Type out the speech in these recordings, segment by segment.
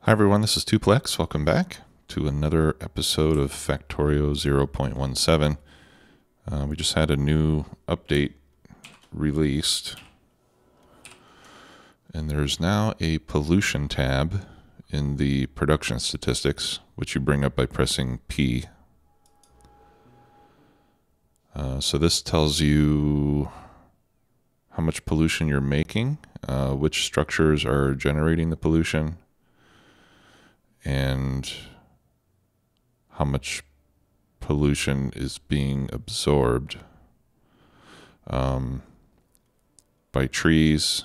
Hi everyone, this is Tuplex. Welcome back to another episode of Factorio 0.17. We just had a new update released, and there's now a pollution tab in the production statistics, which you bring up by pressing P. So this tells you how much pollution you're making, which structures are generating the pollution, and how much pollution is being absorbed by trees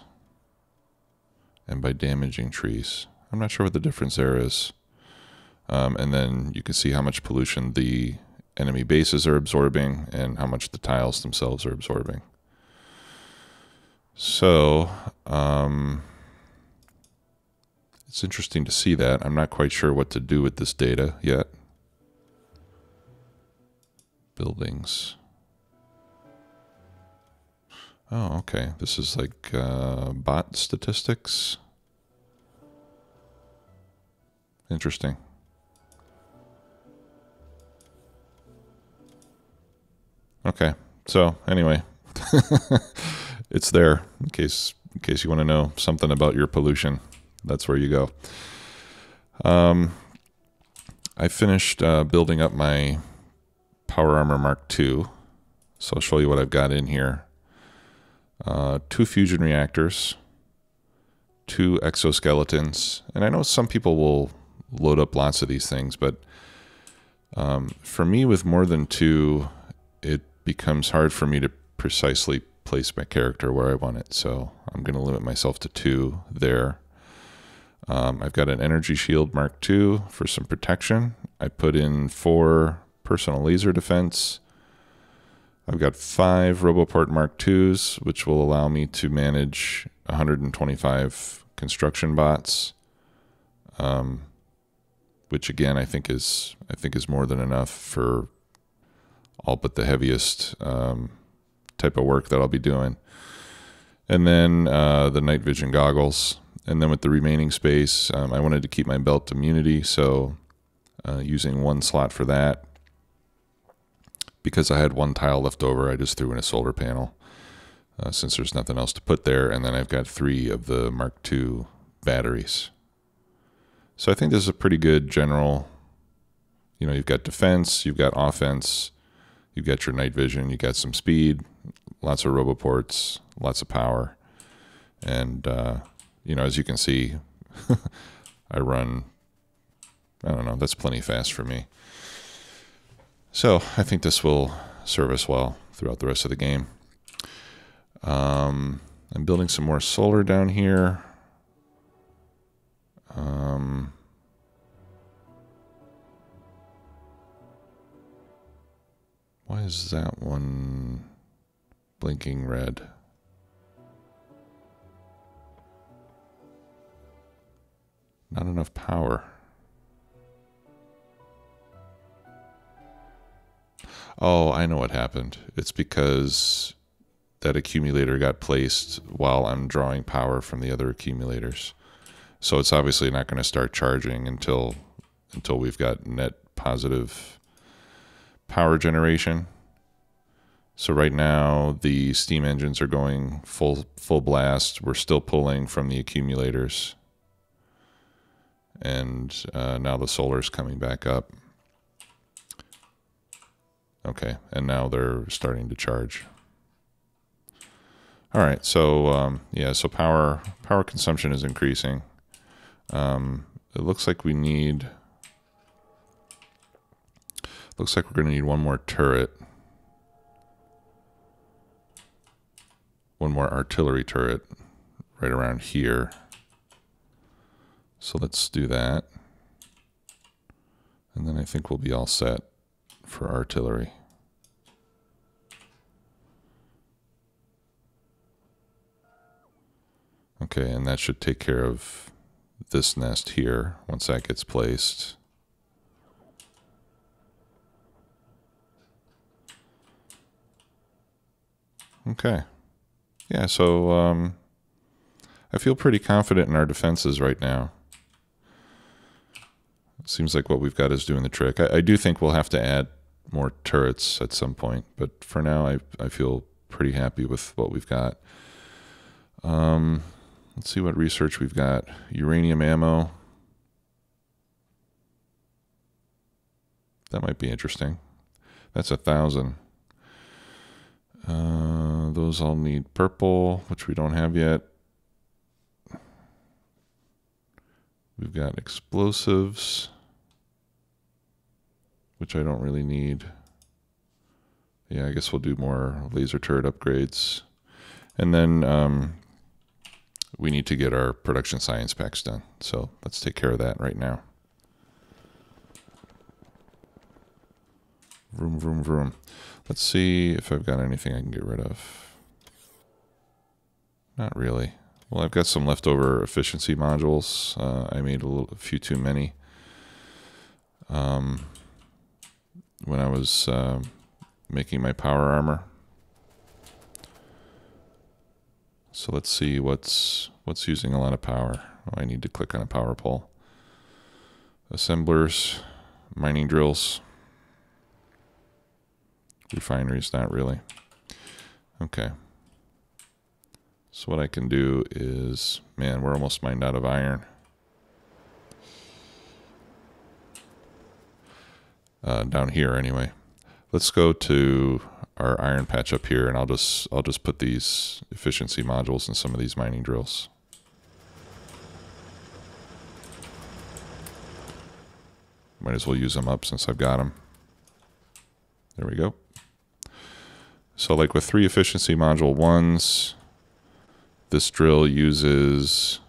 and by damaging trees. I'm not sure what the difference there is. And then you can see how much pollution the enemy bases are absorbing and how much the tiles themselves are absorbing. So, it's interesting to see that. I'm not quite sure what to do with this data yet. Buildings. Oh, okay. This is like bot statistics. Interesting. Okay. So anyway, it's there in case you want to know something about your pollution. That's where you go. I finished building up my Power Armor Mark II. So I'll show you what I've got in here. 2 fusion reactors, 2 exoskeletons. And I know some people will load up lots of these things, but for me with more than 2, it becomes hard for me to precisely place my character where I want it. So I'm going to limit myself to 2 there. I've got an energy shield Mark II for some protection. I put in 4 personal laser defense. I've got 5 Roboport Mark IIs, which will allow me to manage 125 construction bots, which again I think is more than enough for all but the heaviest type of work that I'll be doing. And then the night vision goggles. And then with the remaining space, I wanted to keep my belt immunity, so using 1 slot for that. Because I had 1 tile left over, I just threw in a solar panel, since there's nothing else to put there. And then I've got 3 of the Mark II batteries. So I think this is a pretty good general, you've got defense, you've got offense, you've got your night vision, you've got some speed, lots of roboports, lots of power. And, as you can see, I run, I don't know, that's plenty fast for me. So I think this will serve us well throughout the rest of the game. I'm building some more solar down here. Why is that one blinking red? Not enough power. Oh, I know what happened. It's because that accumulator got placed while I'm drawing power from the other accumulators. So it's obviously not going to start charging until we've got net positive power generation. So right now the steam engines are going full blast. We're still pulling from the accumulators. And now the solar's coming back up. Okay, and now they're starting to charge. All right, so yeah, so power consumption is increasing. It looks like we're going to need 1 more turret. 1 more artillery turret right around here. So let's do that. And then I think we'll be all set for artillery. Okay, and that should take care of this nest here once that gets placed. Okay. Yeah, so I feel pretty confident in our defenses right now. Seems like what we've got is doing the trick. I do think we'll have to add more turrets at some point, but for now I feel pretty happy with what we've got. Let's see what research we've got. Uranium ammo. That might be interesting. That's 1,000. Those all need purple, which we don't have yet. We've got explosives, which I don't really need. Yeah, I guess we'll do more laser turret upgrades. And then we need to get our production science packs done. So let's take care of that right now. Vroom, vroom, vroom. Let's see if I've got anything I can get rid of. Not really. Well, I've got some leftover efficiency modules. I made a few too many when I was making my power armor. So let's see what's using a lot of power. Oh, I need to click on a power pole. Assemblers, mining drills, refineries, not really. Okay. So what I can do is, man, we're almost mined out of iron. Down here anyway. Let's go to our iron patch up here, and I'll just put these efficiency modules in some of these mining drills. Might as well use them up since I've got them. There we go. So like with 3 efficiency module 1s, this drill uses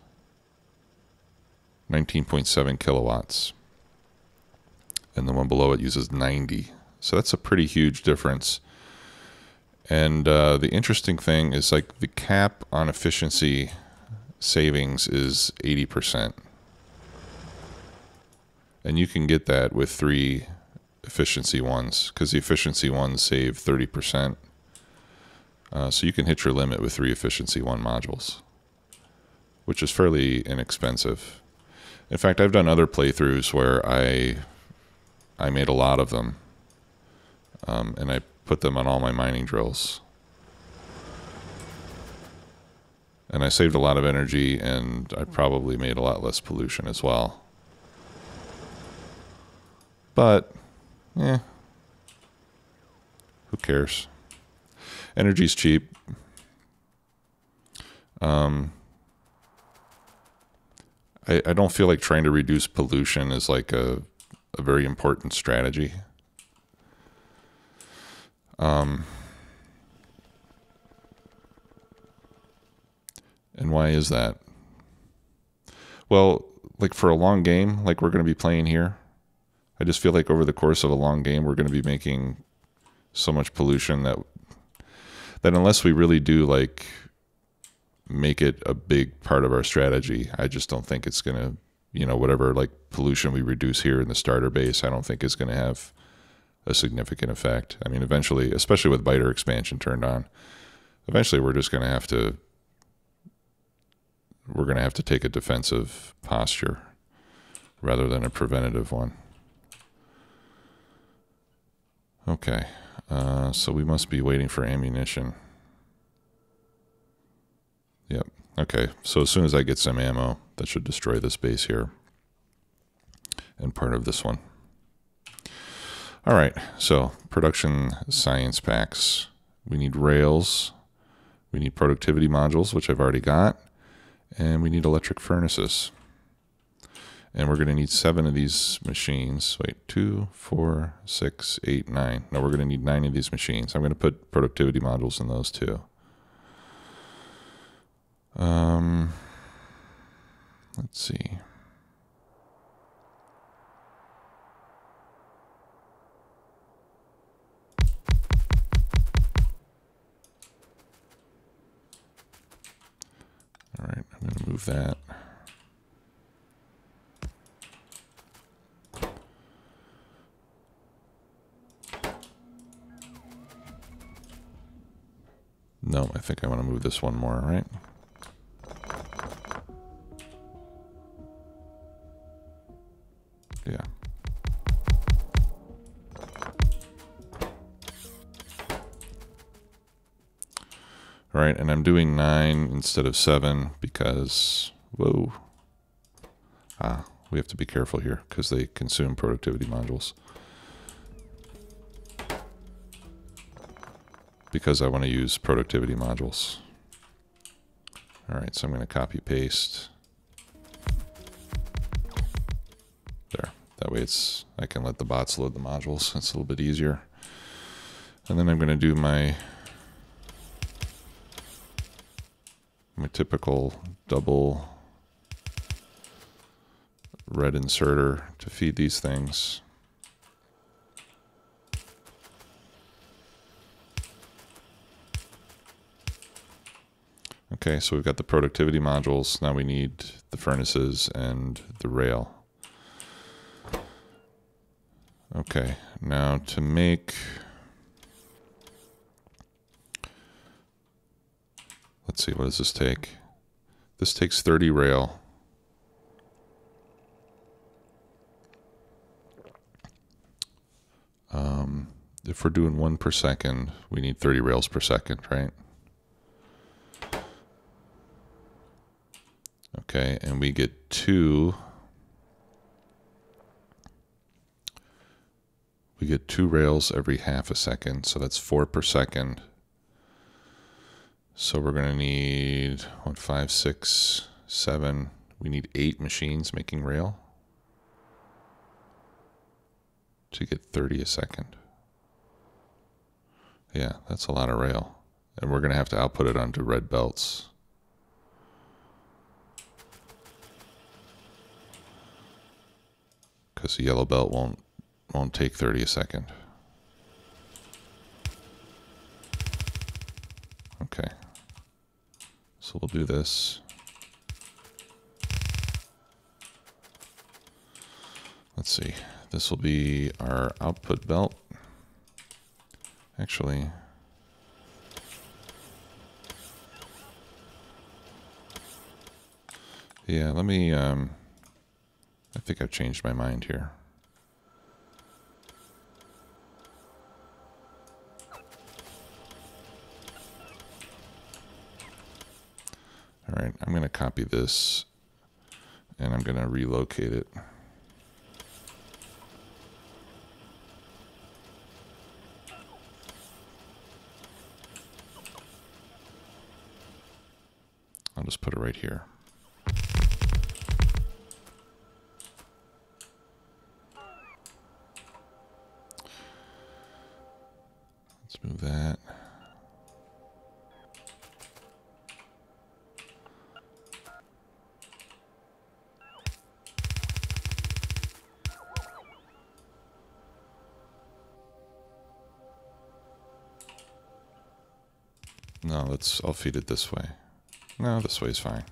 19.7 kilowatts. And the one below it uses 90. So that's a pretty huge difference. And the interesting thing is, like, the cap on efficiency savings is 80%. And you can get that with 3 efficiency ones, because the efficiency ones save 30%. So you can hit your limit with 3 efficiency 1 modules, which is fairly inexpensive. In fact, I've done other playthroughs where I made a lot of them, and I put them on all my mining drills. And I saved a lot of energy, and I probably made a lot less pollution as well. But, who cares? Energy's cheap. I don't feel like trying to reduce pollution is like a very important strategy. And why is that? Well, like for a long game, like we're going to be playing here, I just feel like over the course of a long game, we're going to be making so much pollution that unless we really do like make it a big part of our strategy, I just don't think it's going to, whatever like pollution we reduce here in the starter base, I don't think is going to have a significant effect. I mean, eventually, especially with biter expansion turned on, eventually we're just going to have to take a defensive posture rather than a preventative one. Okay, so we must be waiting for ammunition. Yep. Okay, so as soon as I get some ammo, that should destroy this base here and part of this one. All right, so production science packs. We need rails. We need productivity modules, which I've already got. And we need electric furnaces. And we're going to need 7 of these machines. Wait, 2, 4, 6, 8, 9. No, we're going to need 9 of these machines. I'm going to put productivity modules in those too. Let's see. All right, I'm going to move that. No, I think I want to move this one more, right? Yeah. All right, and I'm doing 9 instead of 7 because, whoa. We have to be careful here because they consume productivity modules. Because I want to use productivity modules. All right, so I'm going to copy paste. There. That way I can let the bots load the modules. It's a little bit easier. And then I'm going to do my typical double red inserter to feed these things. Okay, so we've got the productivity modules. Now we need the furnaces and the rail. Okay, now to make, let's see, what does this take? This takes 30 rail. If we're doing 1 per second, we need 30 rails per second, right? Okay, and we get 2. We get 2 rails every half a second, so that's 4 per second. So we're going to need 1, 5, 6, 7. We need 8 machines making rail to get 30 a second. Yeah, that's a lot of rail. And we're going to have to output it onto red belts. Because the yellow belt won't take 30 a second. Okay. So we'll do this. Let's see. This will be our output belt. Actually, yeah, let me, I think I've changed my mind here. All right, I'm going to copy this and I'm going to relocate it. I'll just put it right here. Let's move that. No, I'll feed it this way. No, this way is fine.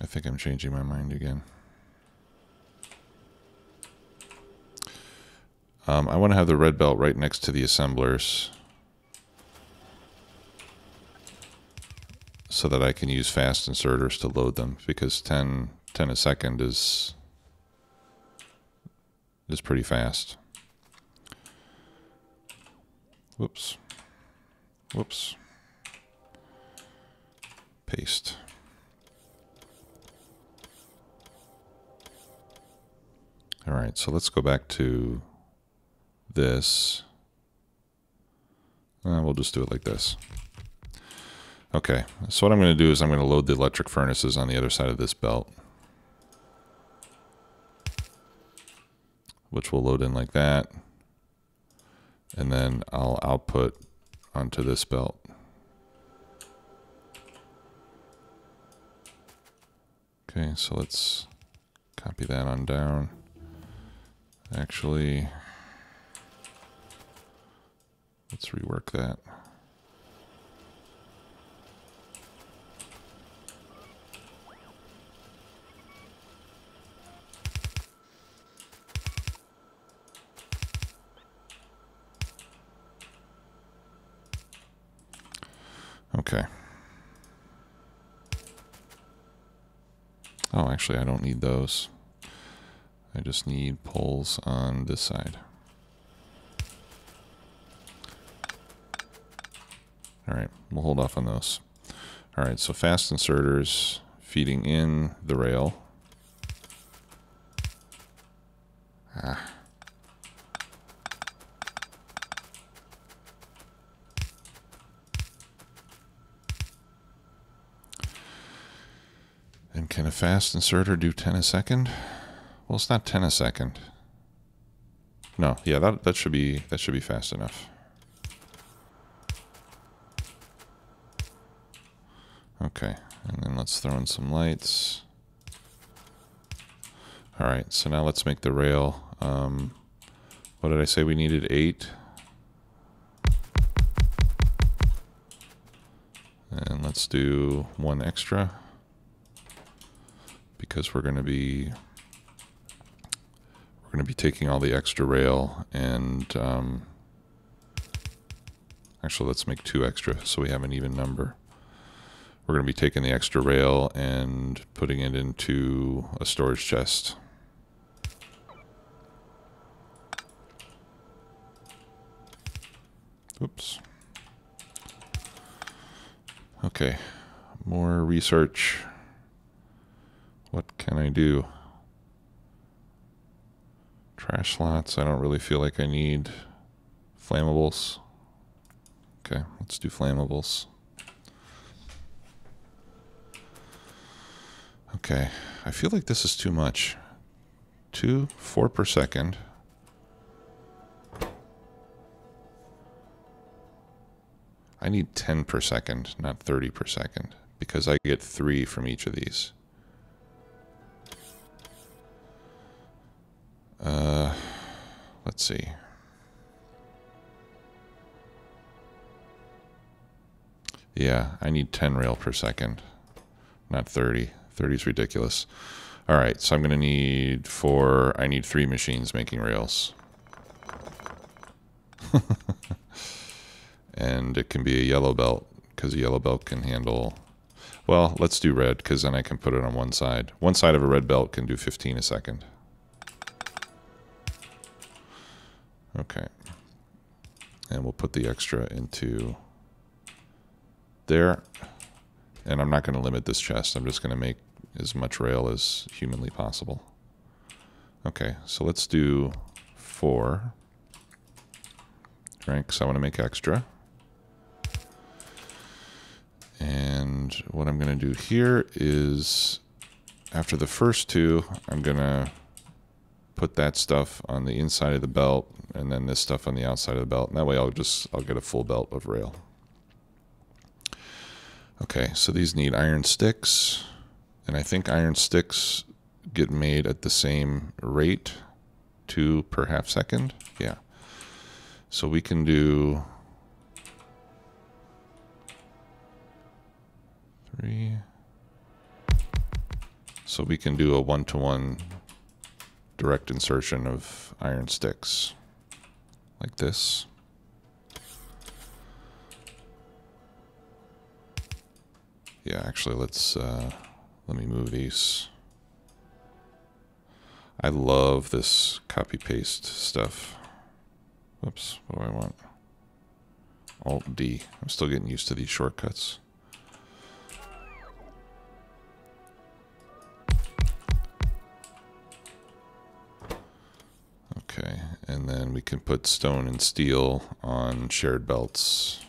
I think I'm changing my mind again. I want to have the red belt right next to the assemblers so that I can use fast inserters to load them, because 10 a second is pretty fast. Whoops. Whoops. Paste. All right, so let's go back to this. We'll just do it like this. Okay, so what I'm going to do is I'm going to load the electric furnaces on the other side of this belt, which will load in like that. And then I'll output onto this belt. Okay, so let's copy that on down. Actually, let's rework that. Okay. Oh, actually, I don't need those. I just need poles on this side. All right, we'll hold off on those. All right, so fast inserters feeding in the rail. Ah. And can a fast inserter do 10 a second? Well, it's not 10 a second. No, yeah, that should be fast enough. Okay, and then let's throw in some lights. All right, so now let's make the rail. What did I say we needed? 8. And let's do 1 extra because we're going to be taking all the extra rail and actually let's make 2 extra so we have an even number. We're going to be taking the extra rail and putting it into a storage chest. Oops. Okay, more research. What can I do? Trash slots, I don't really feel like I need. Flammables. Okay, let's do flammables. Okay, I feel like this is too much. 4 per second. I need 10 per second, not 30 per second, because I get 3 from each of these. Let's see. Yeah, I need 10 rail per second, not 30. 30 is ridiculous. All right, so I'm going to need 4. I need 3 machines making rails. And it can be a yellow belt, because a yellow belt can handle... Well, let's do red, because then I can put it on one side. One side of a red belt can do 15 a second. Okay. And we'll put the extra into there. And I'm not going to limit this chest. I'm just going to make as much rail as humanly possible. Okay, so let's do 4. Right, because I want to make extra. And what I'm going to do here is, after the first 2, I'm going to put that stuff on the inside of the belt, and then this stuff on the outside of the belt. And that way I'll get a full belt of rail. Okay, so these need iron sticks, and I think iron sticks get made at the same rate, 2 per half second. Yeah. So we can do 3. So we can do a 1-to-1 direct insertion of iron sticks like this. Yeah, actually, let me move these. I love this copy-paste stuff. Whoops, what do I want? Alt-D. I'm still getting used to these shortcuts. Okay, and then we can put stone and steel on shared belts.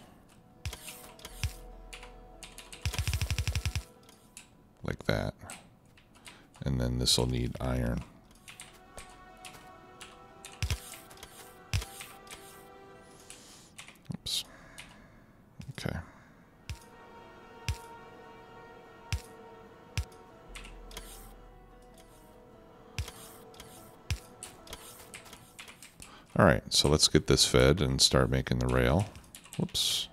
Like that. And then this will need iron. Oops. Okay. All right, so let's get this fed and start making the rail. Whoops.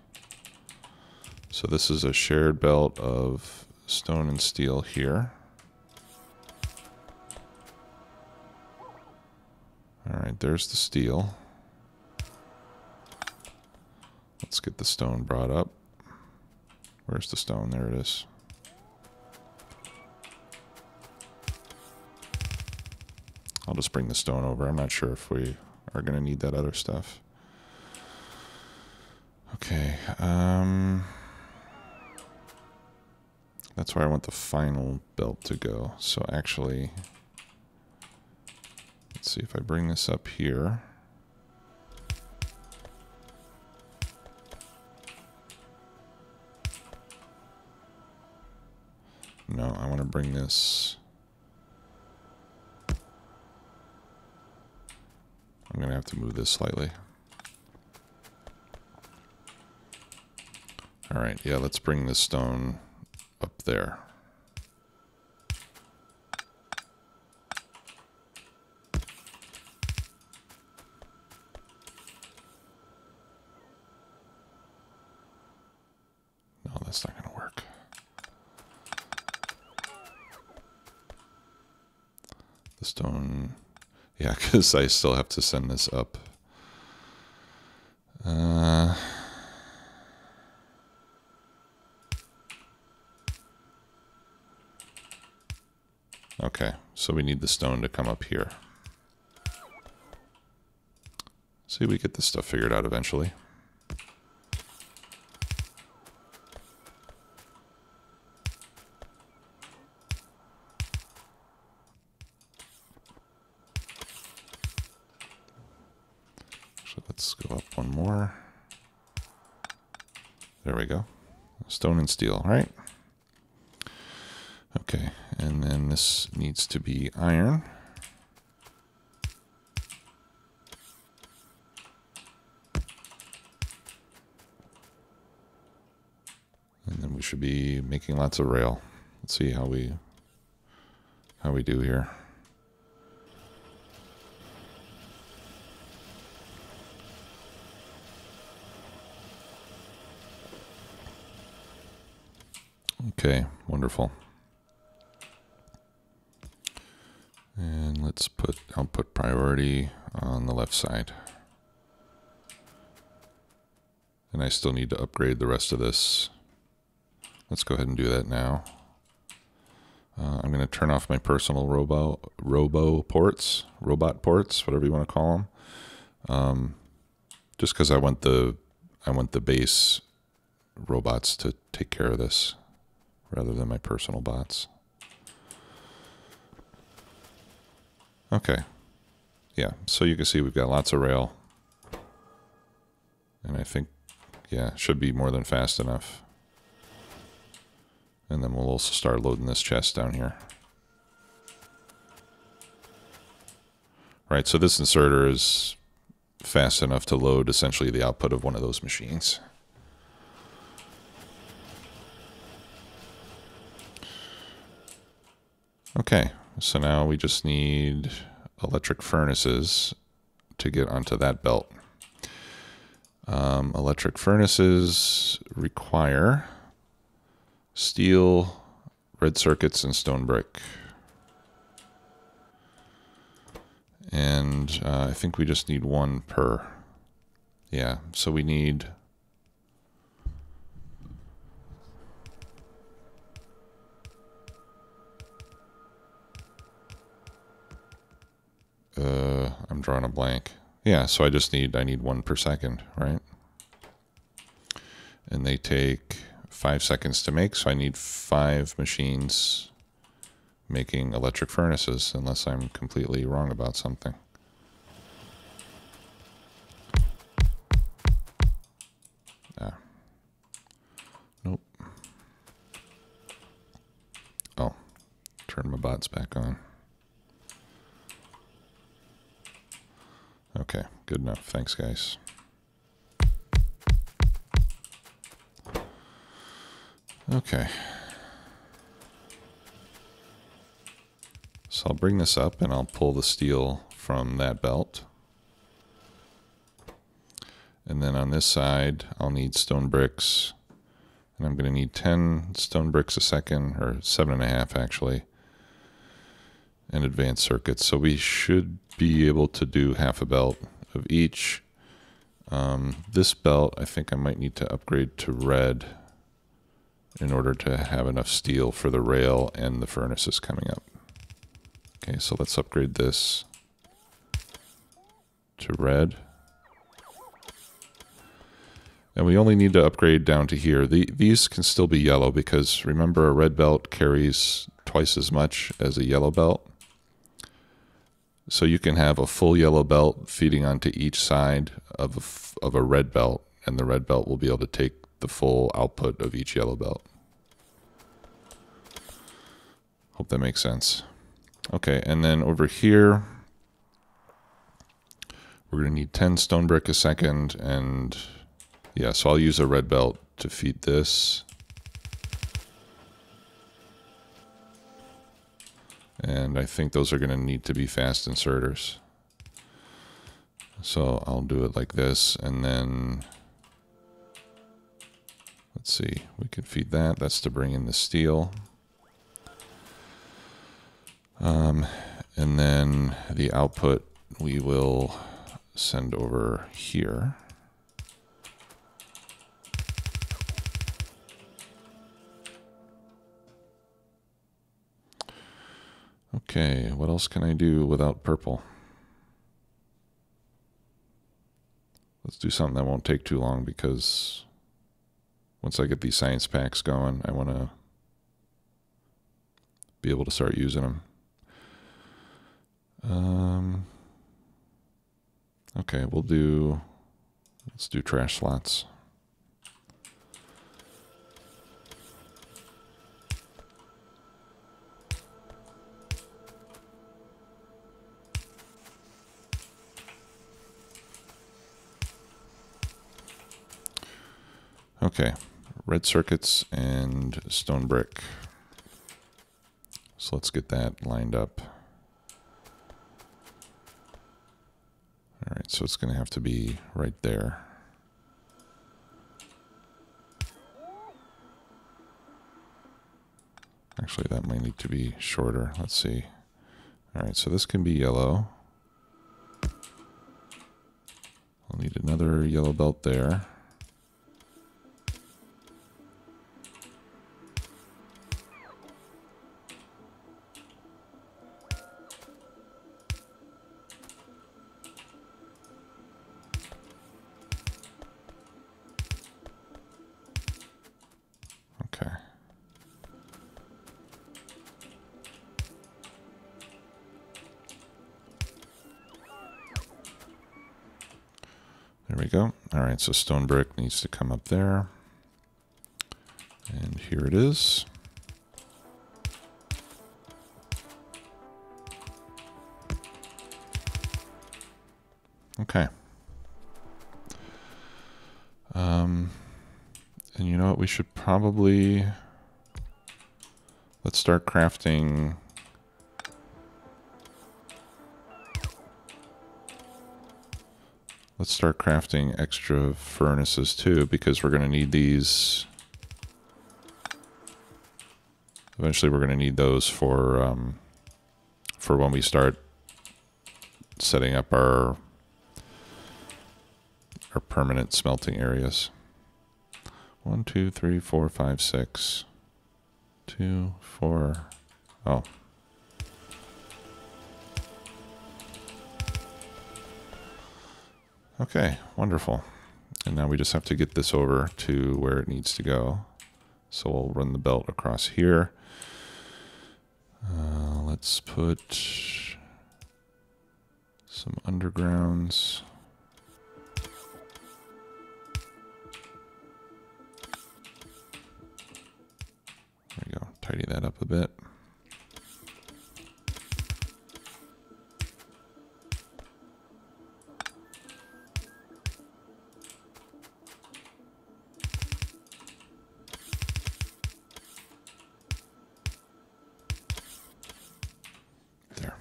So this is a shared belt of stone and steel here. All right, there's the steel. Let's get the stone brought up. Where's the stone? There it is. I'll just bring the stone over. I'm not sure if we are going to need that other stuff. Okay. That's where I want the final belt to go. So actually, let's see if I bring this up here. No, I want to bring this. I'm going to have to move this slightly. All right, yeah, let's bring this stone up there. No, that's not going to work. The stone, yeah, because I still have to send this up. Okay, so we need the stone to come up here. See, we get this stuff figured out eventually. So let's go up one more. There we go. Stone and steel, right? Okay, and then this needs to be iron. And then we should be making lots of rail. Let's see how we do here. Okay, wonderful. And let's put output priority on the left side. And I still need to upgrade the rest of this. Let's go ahead and do that now. I'm going to turn off my personal robot ports, whatever you want to call them. Just because I want the base robots to take care of this rather than my personal bots. Okay. Yeah, so you can see we've got lots of rail. And I think, yeah, should be more than fast enough. And then we'll also start loading this chest down here. Right, so this inserter is fast enough to load essentially the output of one of those machines. Okay, so now we just need electric furnaces to get onto that belt. Electric furnaces require steel, red circuits, and stone brick. And I think we just need one per. Yeah, so we need... I'm drawing a blank. Yeah, so I need one per second, right? And they take 5 seconds to make, so I need 5 machines making electric furnaces, unless I'm completely wrong about something. Ah. Nope. Oh, turn my bots back on. Okay, good enough. Thanks, guys. Okay. So I'll bring this up and I'll pull the steel from that belt. And then on this side, I'll need stone bricks. And I'm going to need 10 stone bricks a second, or 7.5 actually, and advanced circuits. So we should be able to do half a belt of each. This belt, I think I might need to upgrade to red in order to have enough steel for the rail and the furnaces coming up. Okay, so let's upgrade this. to red. And we only need to upgrade down to here. These can still be yellow because remember a red belt carries twice as much as a yellow belt. So you can have a full yellow belt feeding onto each side of a red belt, and the red belt will be able to take the full output of each yellow belt. Hope that makes sense. Okay, and then over here, we're going to need 10 stone brick a second, and yeah, so I'll use a red belt to feed this. And I think those are going to need to be fast inserters. So I'll do it like this, and then let's see, we could feed that. That's to bring in the steel. And then the output we will send over here. Okay, what else can I do without purple? Let's do something that won't take too long, because once I get these science packs going, I want to be able to start using them. Okay, let's do trash slots. Okay, red circuits and stone brick. So let's get that lined up. All right, so it's going to have to be right there. Actually, that might need to be shorter. Let's see. All right, so this can be yellow. I'll need another yellow belt there. Okay. There we go. All right, so stone brick needs to come up there. And here it is. Okay. And you know what, we should probably, let's start crafting extra furnaces too, because we're going to need these. Eventually we're going to need those for when we start setting up our permanent smelting areas. 1, 2, 3, 4, 5, 6. 2, 4. Oh. Okay, wonderful. And now we just have to get this over to where it needs to go. So we'll run the belt across here. Let's put some undergrounds. There we go. Tidy that up a bit. There.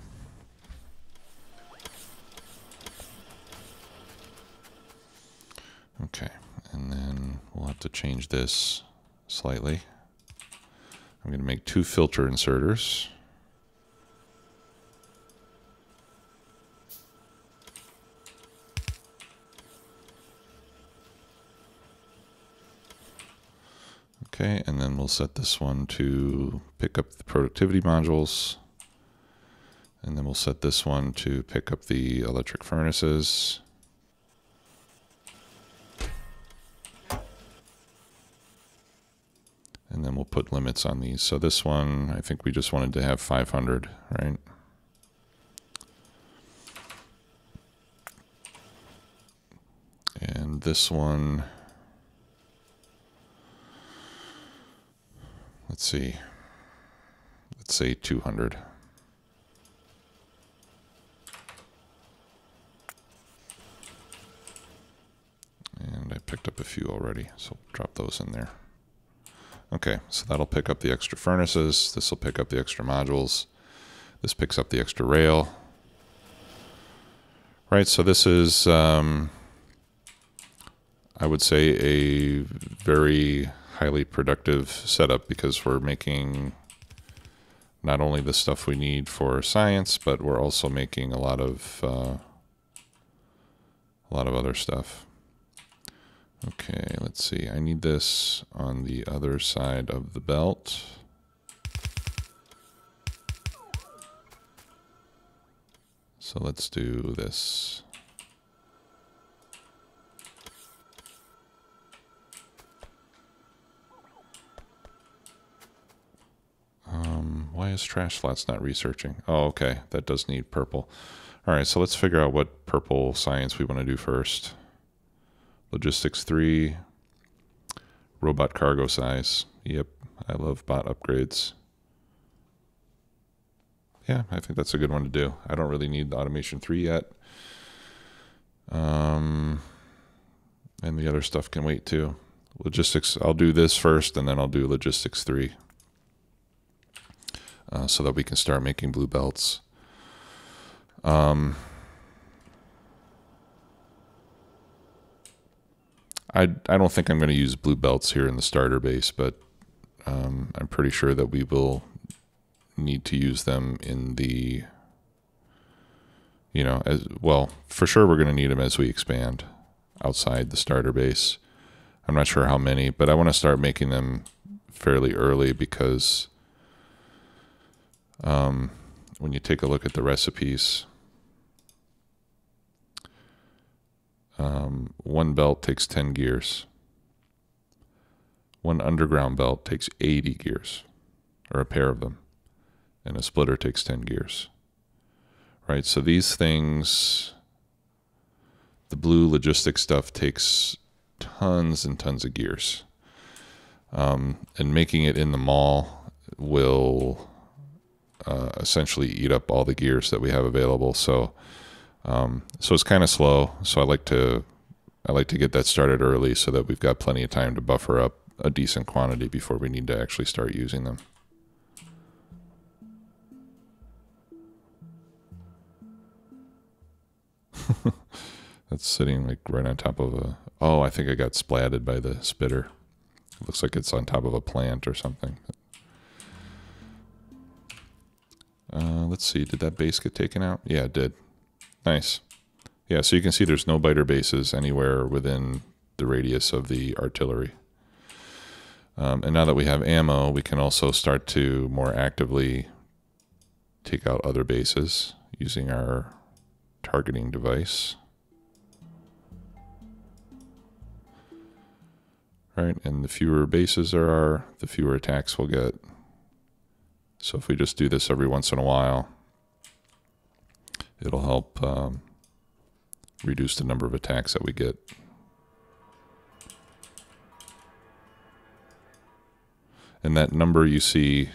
Okay, and then we'll have to change this slightly. I'm going to make 2 filter inserters. Okay, and then we'll set this one to pick up the productivity modules. And then we'll set this one to pick up the electric furnaces. And then we'll put limits on these. So this one, I think we just wanted to have 500, right? And this one, let's see, let's say 200. And I picked up a few already, so drop those in there. Okay, so that'll pick up the extra furnaces. This will pick up the extra modules. This picks up the extra rail. Right, so this is, I would say, a very highly productive setup because we're making not only the stuff we need for science, but we're also making a lot of other stuff. Okay, let's see. I need this on the other side of the belt. So let's do this. Why is trash slots not researching? Oh, okay. That does need purple. All right, so let's figure out what purple science we want to do first. Logistics 3, robot cargo size. Yep, I love bot upgrades. Yeah, I think that's a good one to do. I don't really need the automation 3 yet. And the other stuff can wait too. Logistics, I'll do this first and then I'll do logistics 3. So that we can start making blue belts. I don't think I'm going to use blue belts here in the starter base, but I'm pretty sure that we will need to use them in the, as well, for sure we're going to need them as we expand outside the starter base. I'm not sure how many, but I want to start making them fairly early because when you take a look at the recipes, one belt takes 10 gears. One underground belt takes 80 gears, or a pair of them. And a splitter takes 10 gears. Right, so these things, the blue logistics stuff takes tons and tons of gears. And making it in the mall will essentially eat up all the gears that we have available. So it's kind of slow. So I like to get that started early so that we've got plenty of time to buffer up a decent quantity before we need to actually start using them. That's sitting like right on top of a, oh, I think I got splatted by the spitter. It looks like it's on top of a plant or something. Let's see, did that base get taken out? Yeah, it did. Nice. Yeah, so you can see there's no biter bases anywhere within the radius of the artillery. And now that we have ammo, we can also start to more actively take out other bases using our targeting device. Right, and the fewer bases there are, the fewer attacks we'll get. So if we just do this every once in a while, it'll help reduce the number of attacks that we get. And that number you see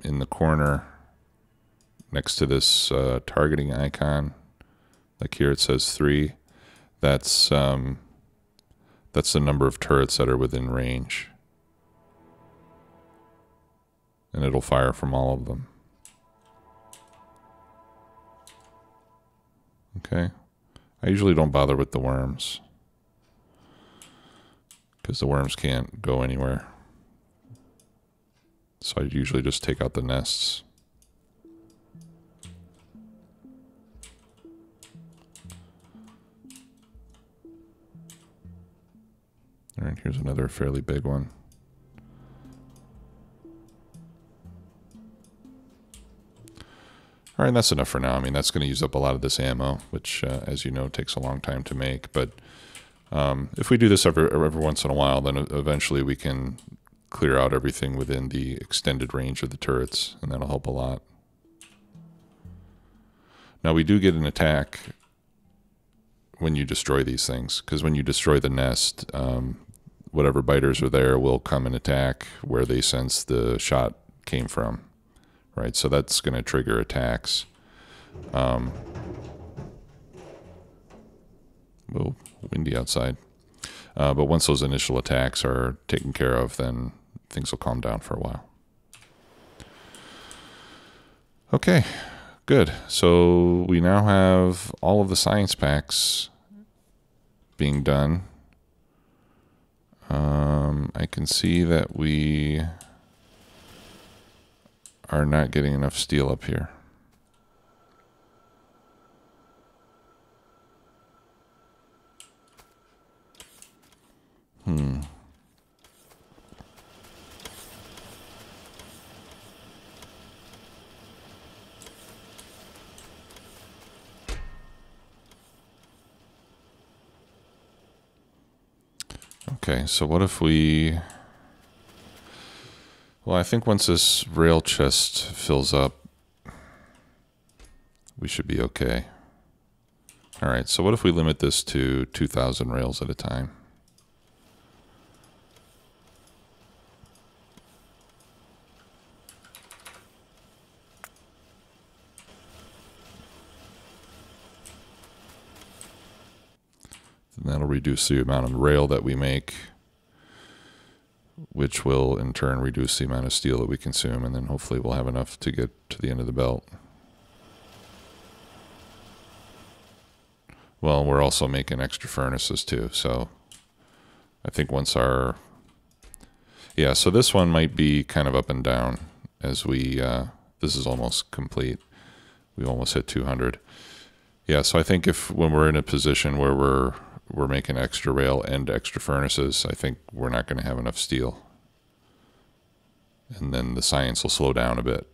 in the corner next to this targeting icon, like here it says 3, that's the number of turrets that are within range. And it'll fire from all of them. Okay. I usually don't bother with the worms, because the worms can't go anywhere. So I usually just take out the nests. All right, here's another fairly big one. All right, and that's enough for now. I mean, that's going to use up a lot of this ammo, which, as you know, takes a long time to make. But if we do this every once in a while, then eventually we can clear out everything within the extended range of the turrets, and that'll help a lot. Now, we do get an attack when you destroy these things, because when you destroy the nest, whatever biters are there will come and attack where they sense the shot came from, right? So that's going to trigger attacks. Oh, windy outside. But once those initial attacks are taken care of, then things will calm down for a while. Okay, good. So we now have all of the science packs being done. I can see that we are not getting enough steel up here. Okay, so what if we... Well, I think once this rail chest fills up, we should be okay. All right, so what if we limit this to 2,000 rails at a time? And that'll reduce the amount of rail that we make, which will in turn reduce the amount of steel that we consume, and then hopefully we'll have enough to get to the end of the belt. Well, we're also making extra furnaces too, so I think once our... Yeah, so this one might be kind of up and down as we... this is almost complete. We almost hit 200. Yeah, so I think if when we're in a position where we're making extra rail and extra furnaces, I think we're not going to have enough steel. And then the science will slow down a bit.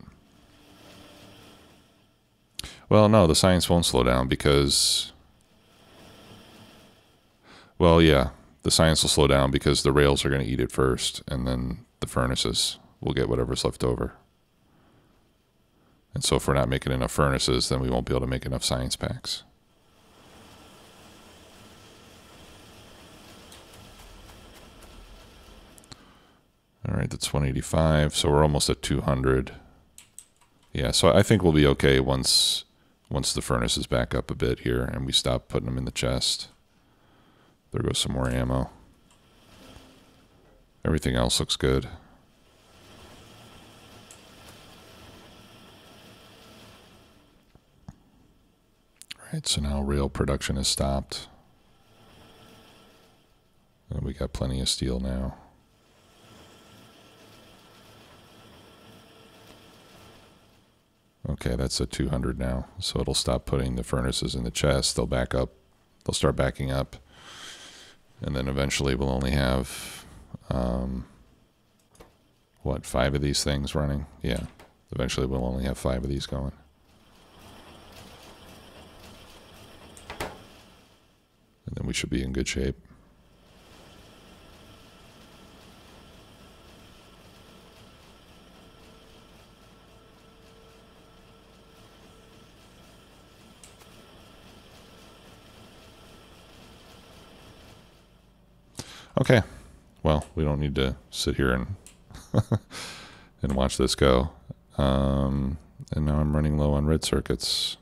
Well, no, the science won't slow down because... Well, yeah, the science will slow down because the rails are going to eat it first, and then the furnaces will get whatever's left over. And so if we're not making enough furnaces, then we won't be able to make enough science packs. All right, that's 185, so we're almost at 200. Yeah, so I think we'll be okay once the furnace is back up a bit here and we stop putting them in the chest. There goes some more ammo. Everything else looks good. All right, so now rail production has stopped. And we got plenty of steel now. Okay, that's at 200 now, so it'll stop putting the furnaces in the chest. They'll back up. They'll start backing up. And then eventually we'll only have, what, 5 of these things running? Yeah, eventually we'll only have 5 of these going. And then we should be in good shape. Okay, well, we don't need to sit here and and watch this go. And now I'm running low on red circuits.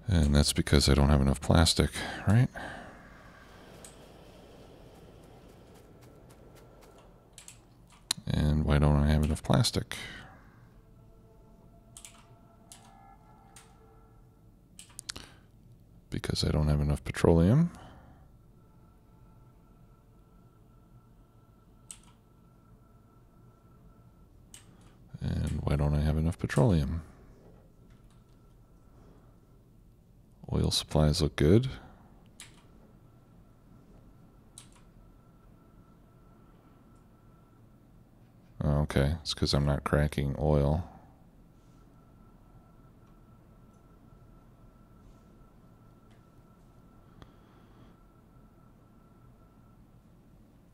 And that's because I don't have enough plastic, right? And why don't I have enough plastic? Because I don't have enough petroleum. And why don't I have enough petroleum? Oil supplies look good. Oh, okay, it's because I'm not cracking oil.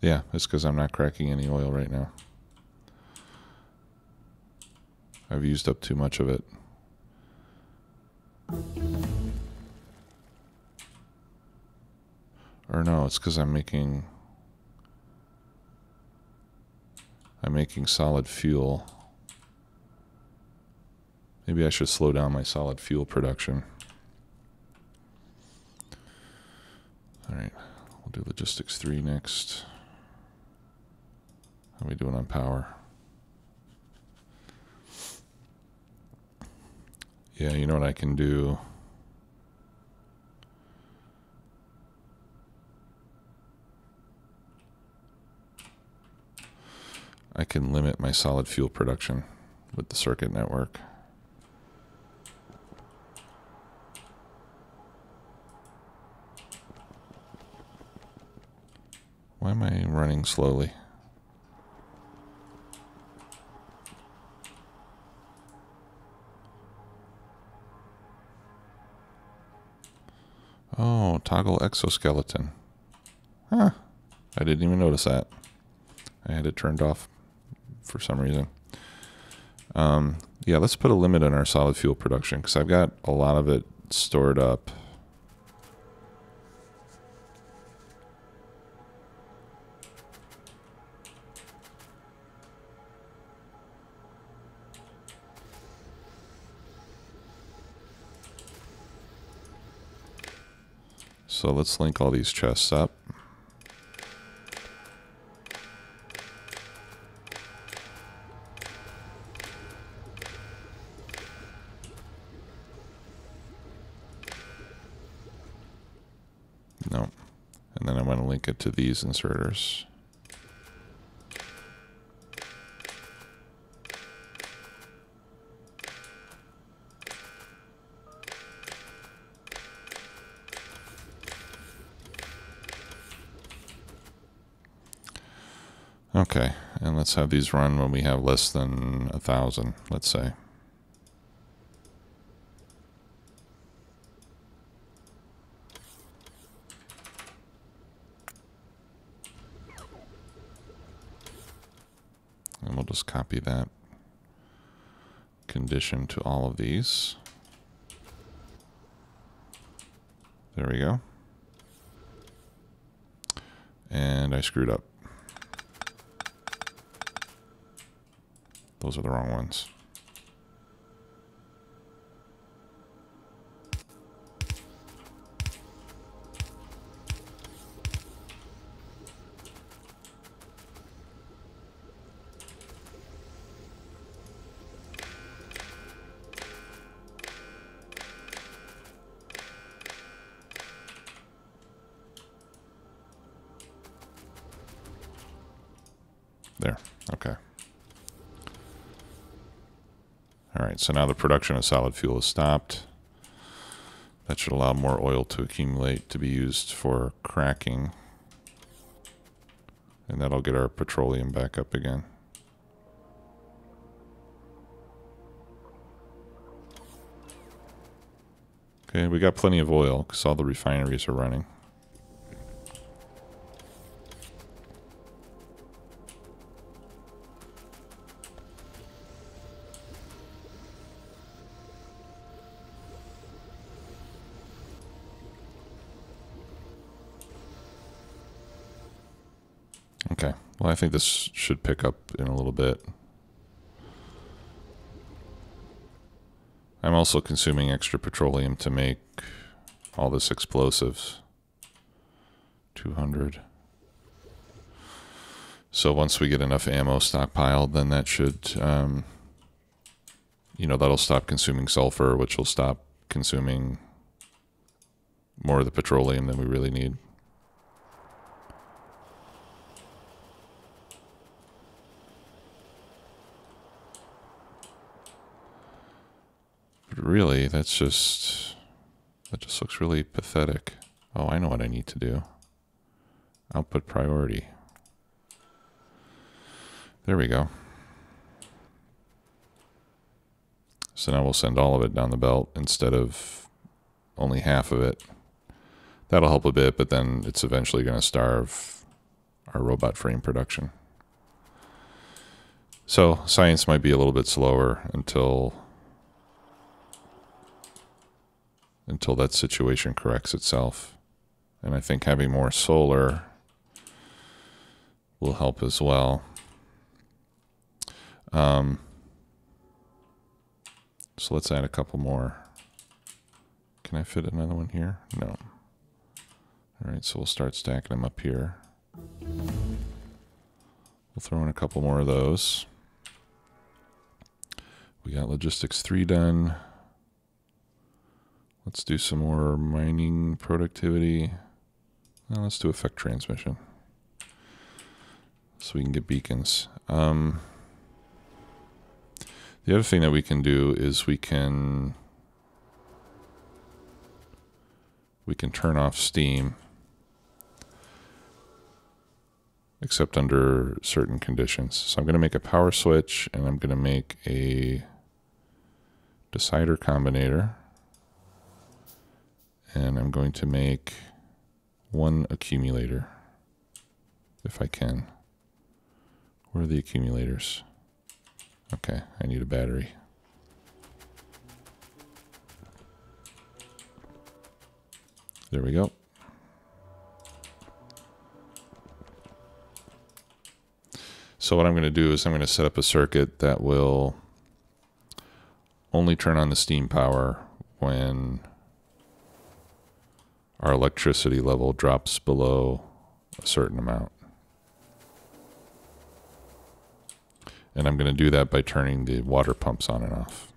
Yeah, it's because I'm not cracking any oil right now. I've used up too much of it. Or no, it's because I'm making solid fuel. Maybe I should slow down my solid fuel production. All right, we'll do logistics 3 next. How are we doing on power? Yeah, you know what I can do? I can limit my solid fuel production with the circuit network. Why am I running slowly? Oh, toggle exoskeleton. Huh. I didn't even notice that. I had it turned off for some reason. Yeah, let's put a limit on our solid fuel production because I've got a lot of it stored up. So let's link all these chests up. No. And then I'm going to link it to these inserters. Okay, and let's have these run when we have less than 1,000, let's say. And we'll just copy that condition to all of these. There we go. And I screwed up. Those are the wrong ones. There, okay. All right, so now the production of solid fuel is stopped. That should allow more oil to accumulate to be used for cracking. And that'll get our petroleum back up again. Okay, we got plenty of oil because all the refineries are running. Okay, well, I think this should pick up in a little bit. I'm also consuming extra petroleum to make all this explosives. 200. So once we get enough ammo stockpiled, then that should, you know, that'll stop consuming sulfur, which will stop consuming more of the petroleum than we really need. But really, that just looks really pathetic. Oh, I know what I need to do. Output priority. There we go. So now we'll send all of it down the belt instead of only half of it. That'll help a bit, but then it's eventually going to starve our robot frame production. So science might be a little bit slower until that situation corrects itself. And I think having more solar will help as well. So let's add a couple more. Can I fit another one here? No. All right, so we'll start stacking them up here. We'll throw in a couple more of those. We got logistics 3 done. Let's do some more mining productivity. Well, let's do effect transmission so we can get beacons. The other thing that we can do is we can turn off steam, except under certain conditions. So I'm going to make a power switch, and I'm going to make a decider combinator, and I'm going to make 1 accumulator, if I can. Where are the accumulators? Okay, I need a battery. There we go. So what I'm going to do is I'm going to set up a circuit that will only turn on the steam power when our electricity level drops below a certain amount. And I'm going to do that by turning the water pumps on and off.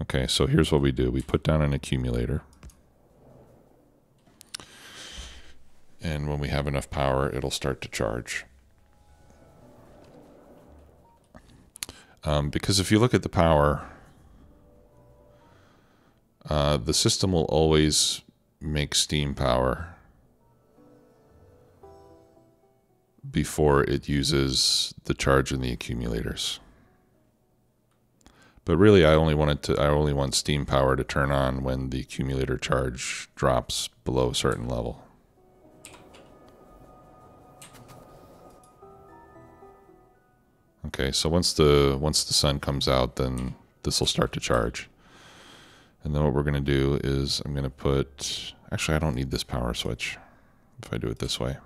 Okay, so here's what we do. We put down an accumulator. And when we have enough power, it'll start to charge. Because if you look at the power, the system will always make steam power before it uses the charge in the accumulators. But really, I only want steam power to turn on when the accumulator charge drops below a certain level. Okay, so once the sun comes out, then this will start to charge. And then what we're going to do is I'm going to put, actually I don't need this power switch if I do it this way.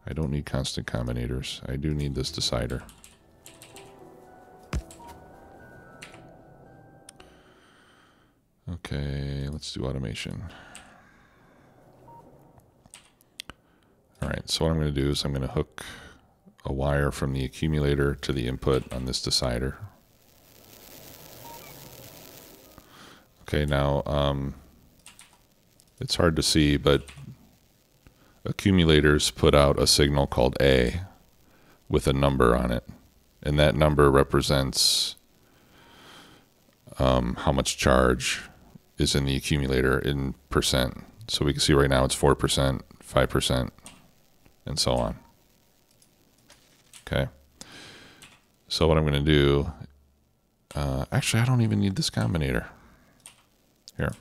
I don't need constant combinators. I do need this decider. Okay, let's do automation. All right, so what I'm going to do is I'm going to hook a wire from the accumulator to the input on this decider. Okay, now it's hard to see, but accumulators put out a signal called A with a number on it, and that number represents how much charge is in the accumulator in percent. So we can see right now it's 4%, 5%, and so on. Okay, so what I'm going to do, actually I don't even need this combinator. Here,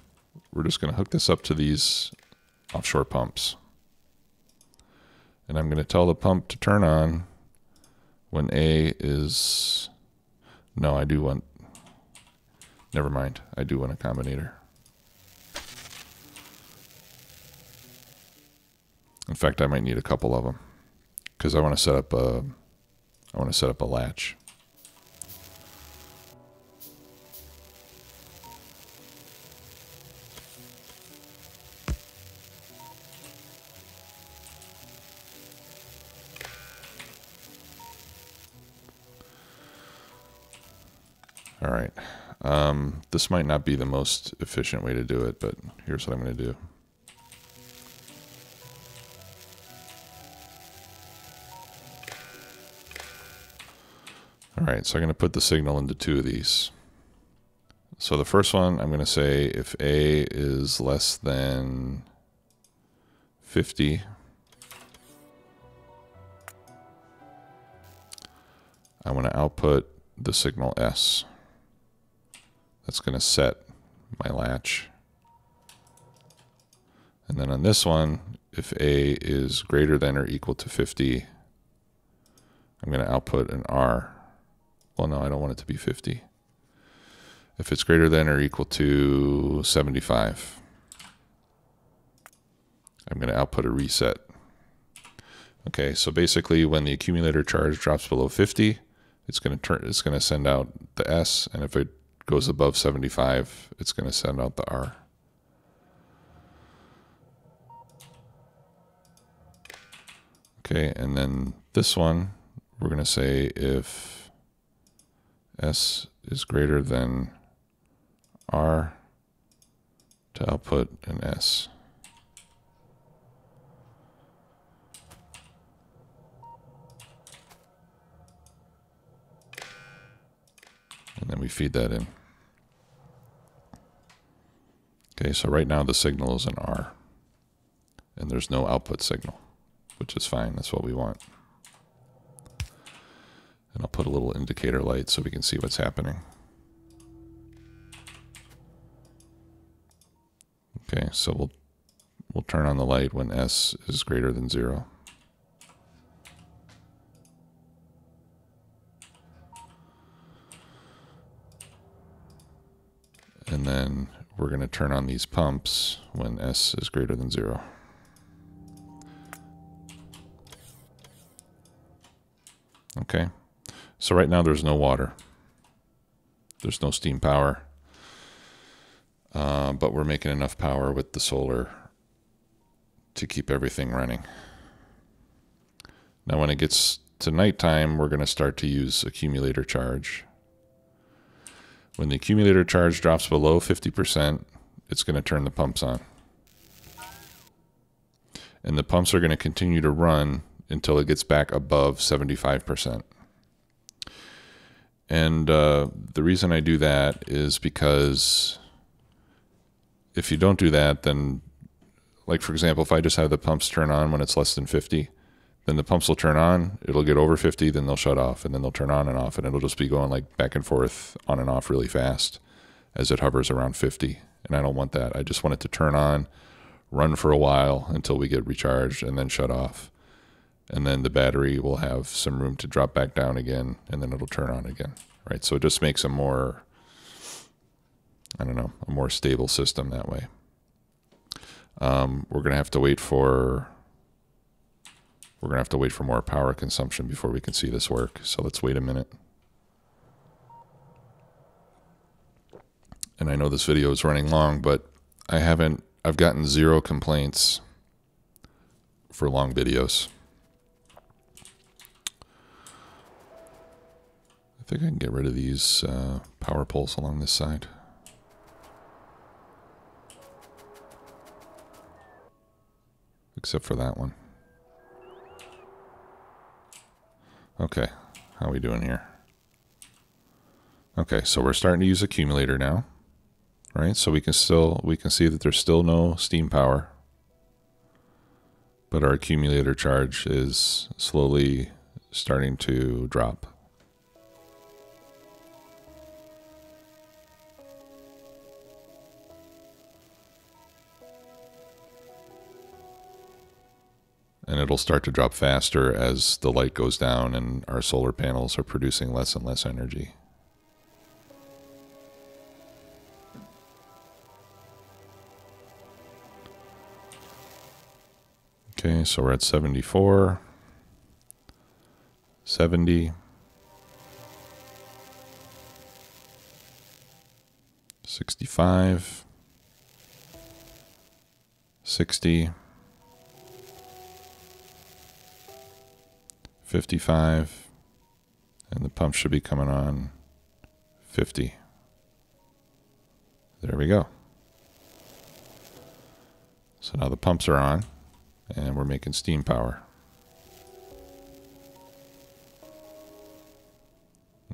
we're just going to hook this up to these offshore pumps. And I'm going to tell the pump to turn on when A is, no, I do want, never mind, I do want a combinator. In fact, I might need a couple of them because I want to set up a latch. All right. This might not be the most efficient way to do it, but here's what I'm going to do. All right, so I'm going to put the signal into 2 of these. So the first one, I'm going to say if A is less than 50, I want to output the signal S. That's going to set my latch. And then on this one, if A is greater than or equal to 50, I'm going to output an R. Well, no, I don't want it to be 50. If it's greater than or equal to 75, I'm going to output a reset. Okay, so basically when the accumulator charge drops below 50, it's going to send out the S, and if it goes above 75, it's going to send out the R. Okay, and then this one, we're going to say if S is greater than R, to output an S. And then we feed that in. Okay, so right now the signal is an R, and there's no output signal, which is fine. That's what we want. And I'll put a little indicator light so we can see what's happening. Okay, so we'll turn on the light when S is greater than 0. And then we're going to turn on these pumps when S is greater than 0. Okay, so right now there's no water. There's no steam power. But we're making enough power with the solar to keep everything running. Now when it gets to nighttime, we're going to start to use accumulator charge. When the accumulator charge drops below 50%, it's going to turn the pumps on. And the pumps are going to continue to run until it gets back above 75%. And the reason I do that is because if you don't do that, then, like for example, if I just have the pumps turn on when it's less than 50, then the pumps will turn on, it'll get over 50, then they'll shut off, and then they'll turn on and off, and it'll just be going like back and forth on and off really fast as it hovers around 50. And I don't want that. I just want it to turn on, run for a while until we get recharged, and then shut off. And then the battery will have some room to drop back down again, and then it'll turn on again, right? So it just makes a more, I don't know, a more stable system that way. We're going to have to wait for more power consumption before we can see this work. So let's wait a minute. And I know this video is running long, but I've gotten 0 complaints for long videos. I think I can get rid of these power poles along this side. Except for that one. Okay, how are we doing here? Okay, so we're starting to use accumulator now, right? So we can see that there's still no steam power, but our accumulator charge is slowly starting to drop. And it'll start to drop faster as the light goes down and our solar panels are producing less and less energy. Okay, so we're at 74, 70, 65, 60, 55, and the pump should be coming on 50. There we go. So now the pumps are on, and we're making steam power.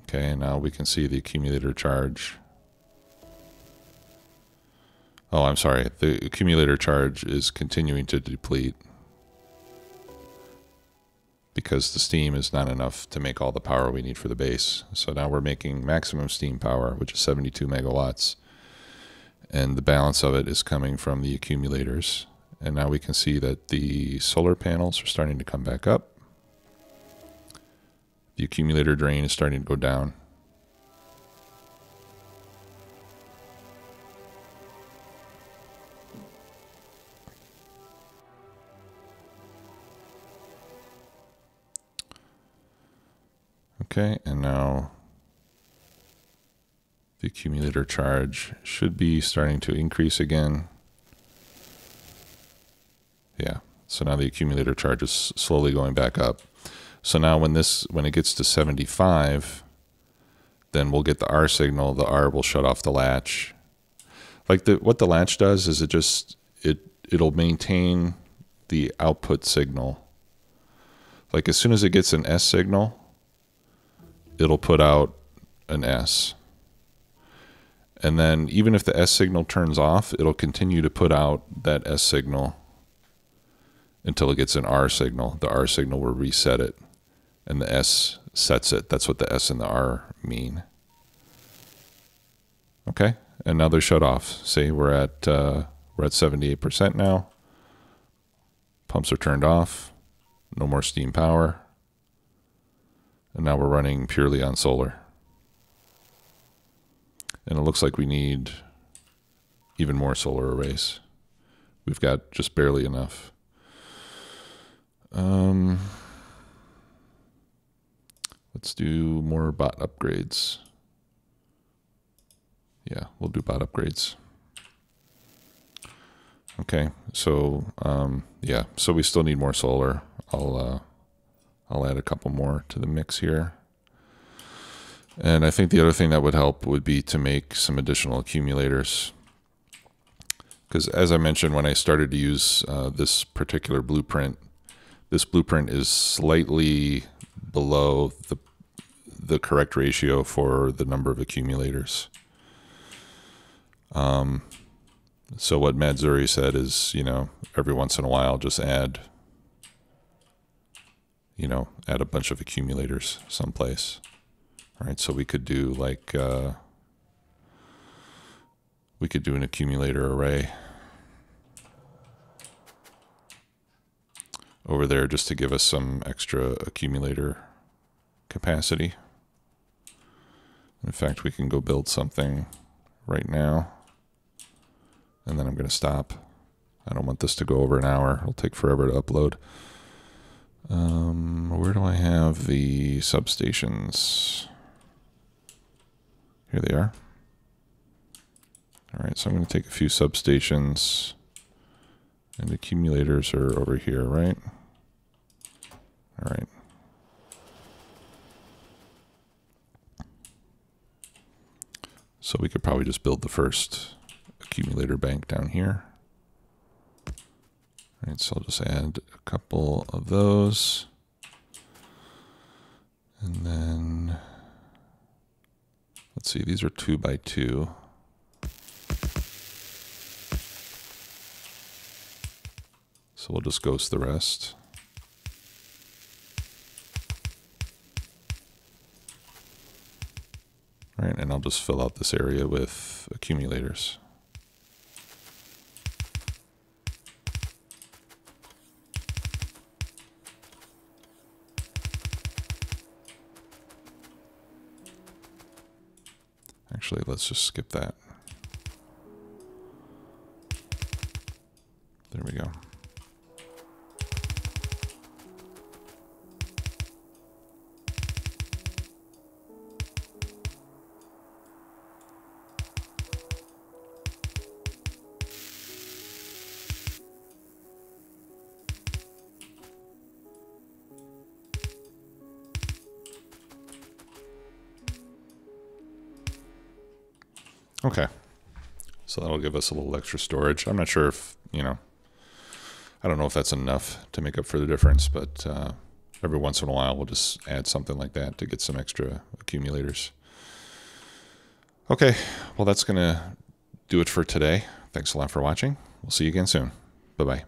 Okay, now we can see the accumulator charge. Oh, I'm sorry. The accumulator charge is continuing to deplete because the steam is not enough to make all the power we need for the base. So now we're making maximum steam power, which is 72 megawatts. And the balance of it is coming from the accumulators. and now we can see that the solar panels are starting to come back up. The accumulator drain is starting to go down. Okay, and now the accumulator charge should be starting to increase again. Yeah, so now the accumulator charge is slowly going back up. So now when it gets to 75, then we'll get the R signal. The R will shut off the latch. Like what the latch does is it'll maintain the output signal. Like as soon as it gets an S signal, it'll put out an S. And then even if the S signal turns off, it'll continue to put out that S signal until it gets an R signal. The R signal will reset it, and the S sets it. That's what the S and the R mean. Okay, and now they're shut off. See, we're at 78% now. Pumps are turned off. No more steam power. And now we're running purely on solar. And it looks like we need even more solar arrays. We've got just barely enough. Let's do more bot upgrades. Yeah, we'll do bot upgrades. Okay, so yeah, so we still need more solar. I'll add a couple more to the mix here. And I think the other thing that would help would be to make some additional accumulators. Because as I mentioned, when I started to use this particular blueprint, this blueprint is slightly below the correct ratio for the number of accumulators. So what Madzuri said is, every once in a while, just add a bunch of accumulators someplace. All right, so we could do like, we could do an accumulator array over there just to give us some extra accumulator capacity. In fact, we can go build something right now, and then I'm going to stop. I don't want this to go over an hour. It'll take forever to upload. Where do I have the substations? Here they are. All right, so I'm going to take a few substations, and accumulators are over here, right? All right. So we could probably just build the first accumulator bank down here. All right, so I'll just add a couple of those. And then, let's see, these are 2 by 2. So we'll just ghost the rest. All right, and I'll just fill out this area with accumulators. Actually, let's just skip that. There we go. Okay, so that'll give us a little extra storage. I'm not sure if, I don't know if that's enough to make up for the difference, but every once in a while we'll just add something like that to get some extra accumulators. Okay, well that's going to do it for today. Thanks a lot for watching. We'll see you again soon. Bye-bye.